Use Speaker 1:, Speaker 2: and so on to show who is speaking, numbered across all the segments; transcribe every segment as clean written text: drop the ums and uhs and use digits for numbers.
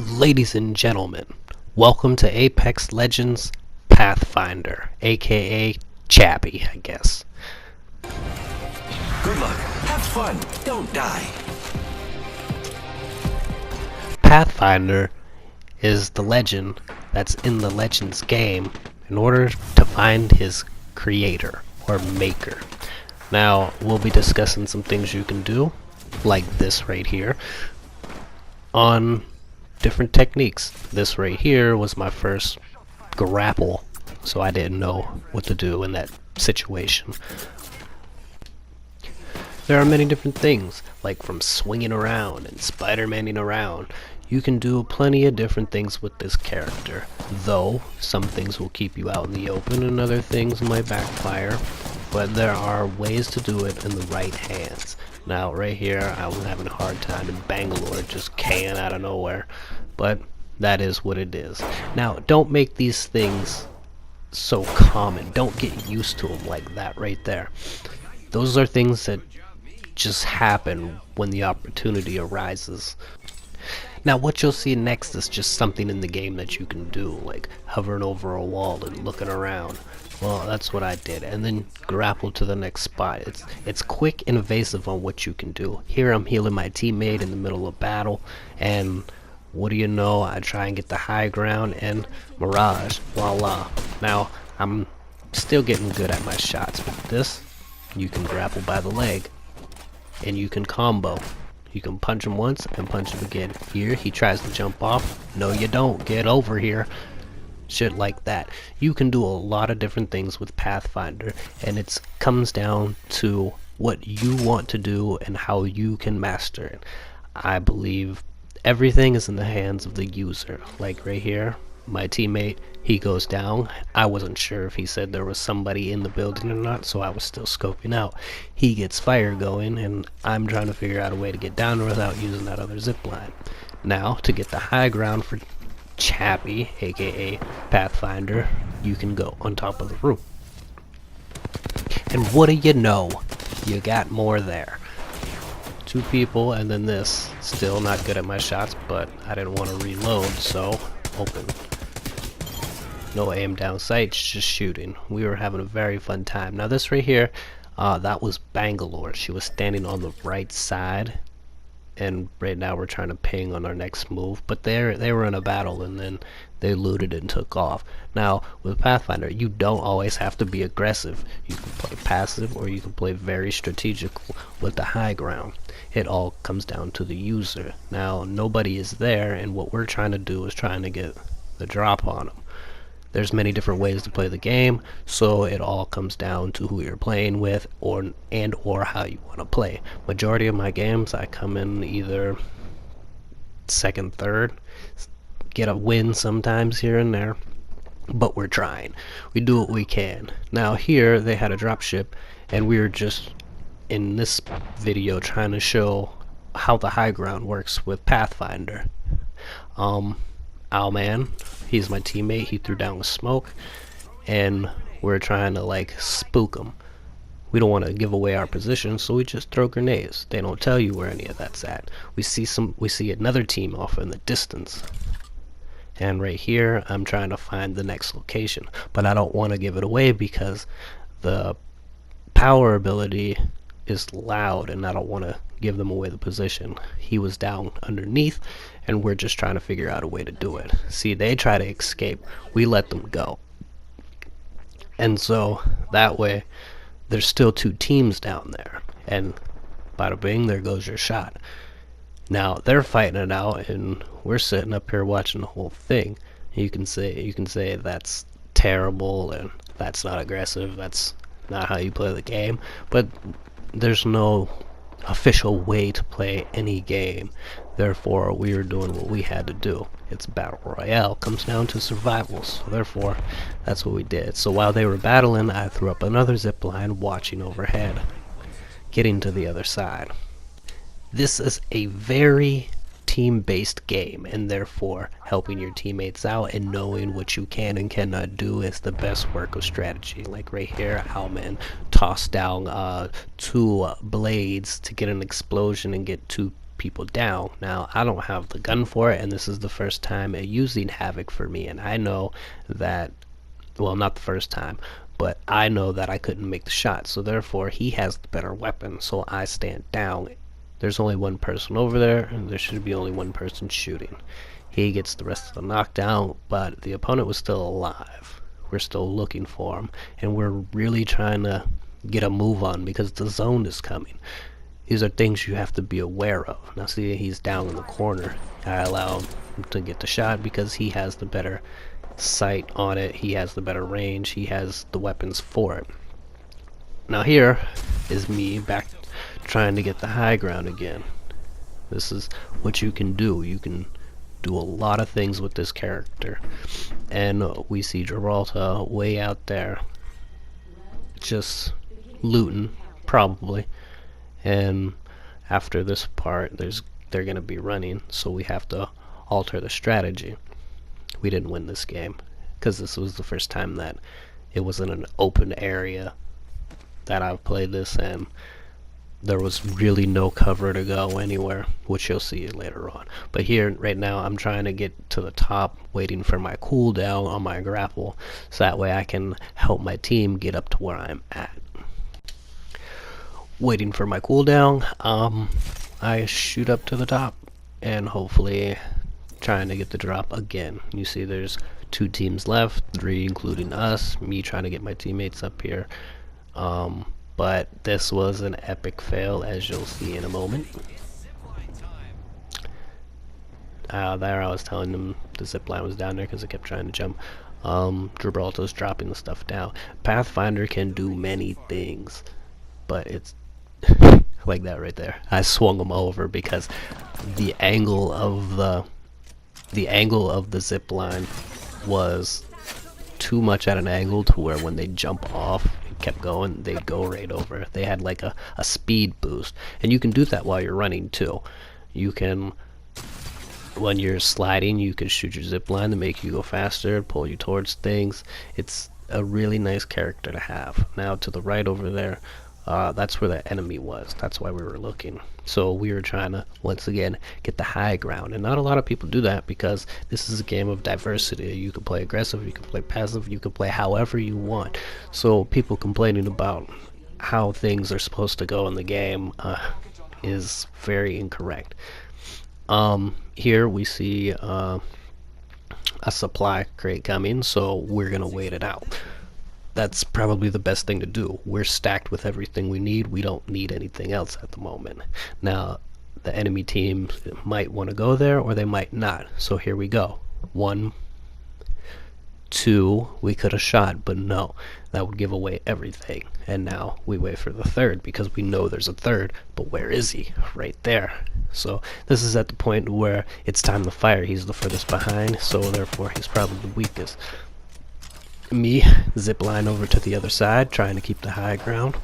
Speaker 1: Ladies and gentlemen, welcome to Apex Legends PathFinder, aka Chappie, I guess.
Speaker 2: Good luck. Have fun. Don't die.
Speaker 1: PathFinder is the legend that's in the Legends game in order to find his creator or maker. Now, we'll be discussing some things you can do, like this right here, on different techniques. This right here was my first grapple, so I didn't know what to do in that situation. There are many different things, like from swinging around and Spider-Manning around. You can do plenty of different things with this character, though some things will keep you out in the open and other things might backfire, but there are ways to do it in the right hands. Now right here I was having a hard time in Bangalore, just K'ing out of nowhere, but that is what it is. Now don't make these things so common, don't get used to them like that right there. Those are things that just happen when the opportunity arises. Now what you'll see next is just something in the game that you can do, like hovering over a wall and looking around. Well, that's what I did, and then grapple to the next spot. It's quick and evasive on what you can do. Here I'm healing my teammate in the middle of battle, and what do you know, I try and get the high ground and Mirage, voila. Now I'm still getting good at my shots. With this, you can grapple by the leg, and you can combo. You can punch him once and punch him again. Here he tries to jump off. No you don't, get over here. Shit like that. You can do a lot of different things with PathFinder, and it comes down to what you want to do and how you can master it. I believe everything is in the hands of the user. Like right here, my teammate, he goes down. I wasn't sure if he said there was somebody in the building or not, so I was still scoping out. He gets fire going, and I'm trying to figure out a way to get down without using that other zip line. Now, to get the high ground for Chappie, aka PathFinder, you can go on top of the roof. And what do you know? You got more there. Two people, and then this. Still not good at my shots, but I didn't want to reload, so open. No aim down sights, just shooting. We were having a very fun time. Now this right here, that was Bangalore. She was standing on the right side, and right now we're trying to ping on our next move, but they were in a battle and then they looted and took off. Now with PathFinder, you don't always have to be aggressive. You can play passive or you can play very strategic with the high ground. It all comes down to the user. Now nobody is there, and what we're trying to do is trying to get the drop on them. There's many different ways to play the game, so it all comes down to who you're playing with or how you want to play. Majority of my games I come in either second, third, get a win sometimes here and there, but we're trying. We do what we can. Now here they had a dropship, and we were just in this video trying to show how the high ground works with PathFinder. Owlman, he's my teammate, he threw down with smoke, and we're trying to like spook him. We don't want to give away our position, so we just throw grenades. They don't tell you where any of that's at. We see another team off in the distance, and right here I'm trying to find the next location, but I don't want to give it away because the power ability is loud and I don't want to give them away the position. He was down underneath, and we're just trying to figure out a way to do it. See, they try to escape, we let them go, and so that way there's still two teams down there, and bada bing, there goes your shot. Now they're fighting it out, and we're sitting up here watching the whole thing. You can say that's terrible and that's not aggressive, that's not how you play the game, but there's no official way to play any game. Therefore we were doing what we had to do. It's battle royale, comes down to survival, so therefore that's what we did. So while they were battling, I threw up another zip line watching overhead, getting to the other side. This is a very team-based game, and therefore helping your teammates out and knowing what you can and cannot do is the best work of strategy. Like right here, Owlman tossed down two blades to get an explosion and get two people down. Now, I don't have the gun for it, and this is the first time using Havoc for me, and I know that, well, not the first time, but I know that I couldn't make the shot, so therefore he has the better weapon, so I stand down. There's only one person over there, and there should be only one person shooting. He gets the rest of the knockdown, but the opponent was still alive. We're still looking for him, and we're really trying to get a move on because the zone is coming. These are things you have to be aware of. Now see, he's down in the corner. I allow him to get the shot because he has the better sight on it, he has the better range, he has the weapons for it. Now here is me back trying to get the high ground again. This is what you can do. You can do a lot of things with this character. And we see Gibraltar way out there just looting, probably. And after this part they're gonna be running, so we have to alter the strategy. We didn't win this game because this was the first time that it was in an open area that I've played this, and there was really no cover to go anywhere, which you'll see later on. But here right now I'm trying to get to the top, waiting for my cooldown on my grapple, so that way I can help my team get up to where I'm at. Waiting for my cooldown, I shoot up to the top and hopefully trying to get the drop again. You see there's 2 teams left, 3 including us, me trying to get my teammates up here. But this was an epic fail, as you'll see in a moment. There I was telling them the zipline was down there because I kept trying to jump. Gibraltar's dropping the stuff down. PathFinder can do many things, but it's like that right there. I swung him over because the angle of the zip line was too much at an angle to where when they jump off and kept going, they'd go right over. They had like a speed boost, and you can do that while you're running too. You can, when you're sliding, you can shoot your zip line to make you go faster, pull you towards things. It's a really nice character to have. Now to the right over there, that's where the enemy was. That's why we were looking. So we were trying to, once again, get the high ground. And not a lot of people do that because this is a game of diversity. You can play aggressive, you can play passive, you can play however you want. So people complaining about how things are supposed to go in the game is very incorrect. Here we see a supply crate coming, so we're going to wait it out. That's probably the best thing to do. We're stacked with everything we need. We don't need anything else at the moment. Now, the enemy team might want to go there or they might not. So here we go. 1, 2, we could have shot, but no. That would give away everything. And now we wait for the third because we know there's a third, but where is he? Right there. So this is at the point where it's time to fire. He's the furthest behind, so therefore he's probably the weakest. Me zip line over to the other side, trying to keep the high ground.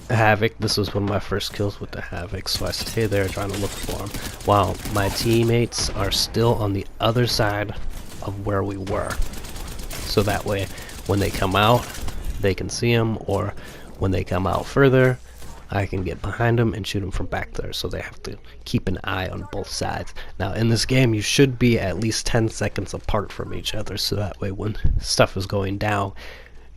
Speaker 1: Havoc, this was one of my first kills with the Havoc, so I stay there trying to look for him while my teammates are still on the other side of where we were, so that way when they come out they can see him, or when they come out further I can get behind them and shoot them from back there, so they have to keep an eye on both sides. Now in this game you should be at least 10 seconds apart from each other, so that way when stuff is going down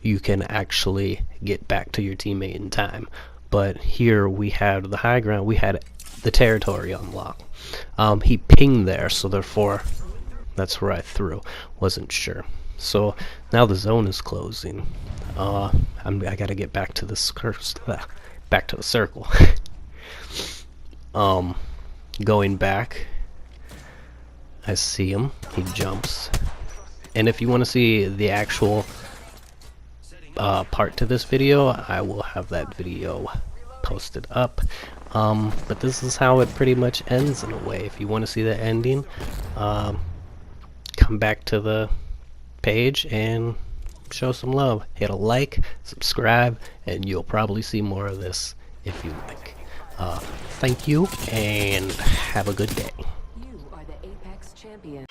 Speaker 1: you can actually get back to your teammate in time. But here we had the high ground, we had the territory unlocked. He pinged there, so therefore that's where I threw. Wasn't sure. So now the zone is closing. I gotta get back to this back to the circle. Going back, I see him. He jumps. And if you want to see the actual part to this video, I will have that video posted up. But this is how it pretty much ends in a way. If you want to see the ending, come back to the page and show some love. Hit a like, subscribe, and you'll probably see more of this if you like. Thank you, and have a good day.
Speaker 3: You are the Apex champion.